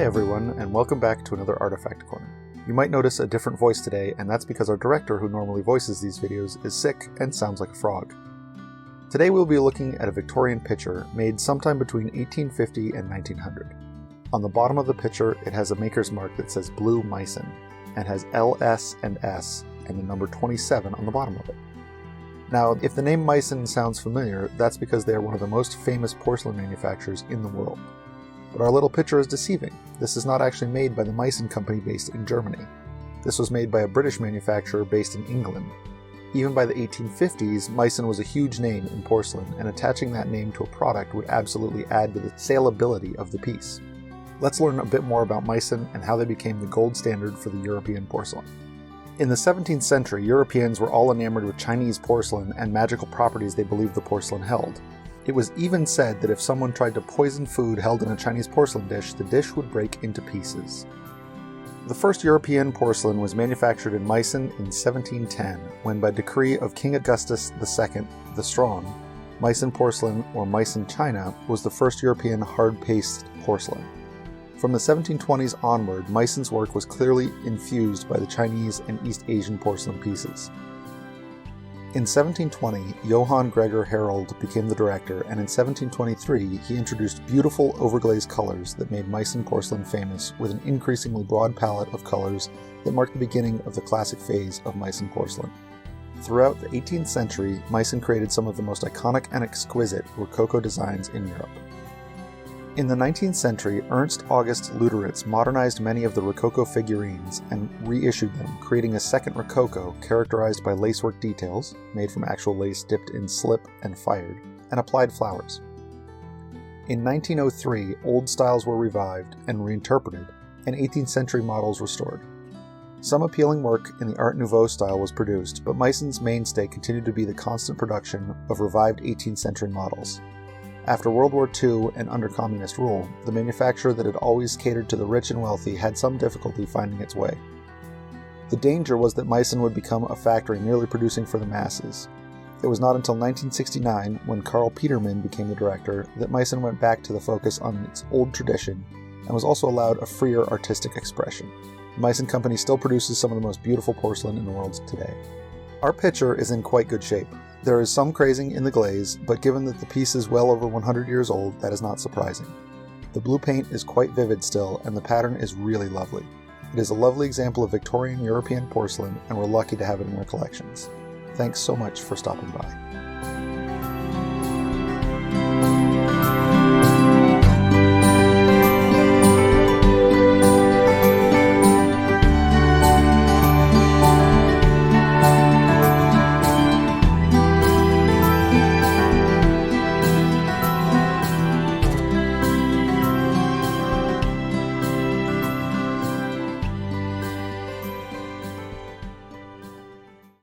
everyone, and welcome back to another Artifact Corner. You might notice a different voice today, and that's because our director who normally voices these videos is sick and sounds like a frog. Today we'll be looking at a Victorian pitcher made sometime between 1850 and 1900. On the bottom of the pitcher it has a maker's mark that says Blue Meissen, and has LS and S and the number 27 on the bottom of it. Now, if the name Meissen sounds familiar, that's because they are one of the most famous porcelain manufacturers in the world. But our little pitcher is deceiving. This is not actually made by the Meissen company based in Germany. This was made by a British manufacturer based in England. Even by the 1850s, Meissen was a huge name in porcelain, and attaching that name to a product would absolutely add to the salability of the piece. Let's learn a bit more about Meissen and how they became the gold standard for the European porcelain. In the 17th century, Europeans were all enamored with Chinese porcelain and magical properties they believed the porcelain held. It was even said that if someone tried to poison food held in a Chinese porcelain dish, the dish would break into pieces. The first European porcelain was manufactured in Meissen in 1710, when by decree of King Augustus II the Strong, Meissen porcelain, or Meissen china, was the first European hard-paste porcelain. From the 1720s onward, Meissen's work was clearly infused by the Chinese and East Asian porcelain pieces. In 1720, Johann Gregor Herold became the director, and in 1723 he introduced beautiful overglazed colors that made Meissen porcelain famous, with an increasingly broad palette of colors that marked the beginning of the classic phase of Meissen porcelain. Throughout the 18th century, Meissen created some of the most iconic and exquisite Rococo designs in Europe. In the 19th century, Ernst August Luderitz modernized many of the Rococo figurines and reissued them, creating a second Rococo characterized by lacework details, made from actual lace dipped in slip and fired, and applied flowers. In 1903, old styles were revived and reinterpreted, and 18th century models restored. Some appealing work in the Art Nouveau style was produced, but Meissen's mainstay continued to be the constant production of revived 18th century models. After World War II and under communist rule, the manufacturer that had always catered to the rich and wealthy had some difficulty finding its way. The danger was that Meissen would become a factory merely producing for the masses. It was not until 1969, when Karl Petermann became the director, that Meissen went back to the focus on its old tradition and was also allowed a freer artistic expression. The Meissen company still produces some of the most beautiful porcelain in the world today. Our pitcher is in quite good shape. There is some crazing in the glaze, but given that the piece is well over 100 years old, that is not surprising. The blue paint is quite vivid still, and the pattern is really lovely. It is a lovely example of Victorian European porcelain, and we're lucky to have it in our collections. Thanks so much for stopping by.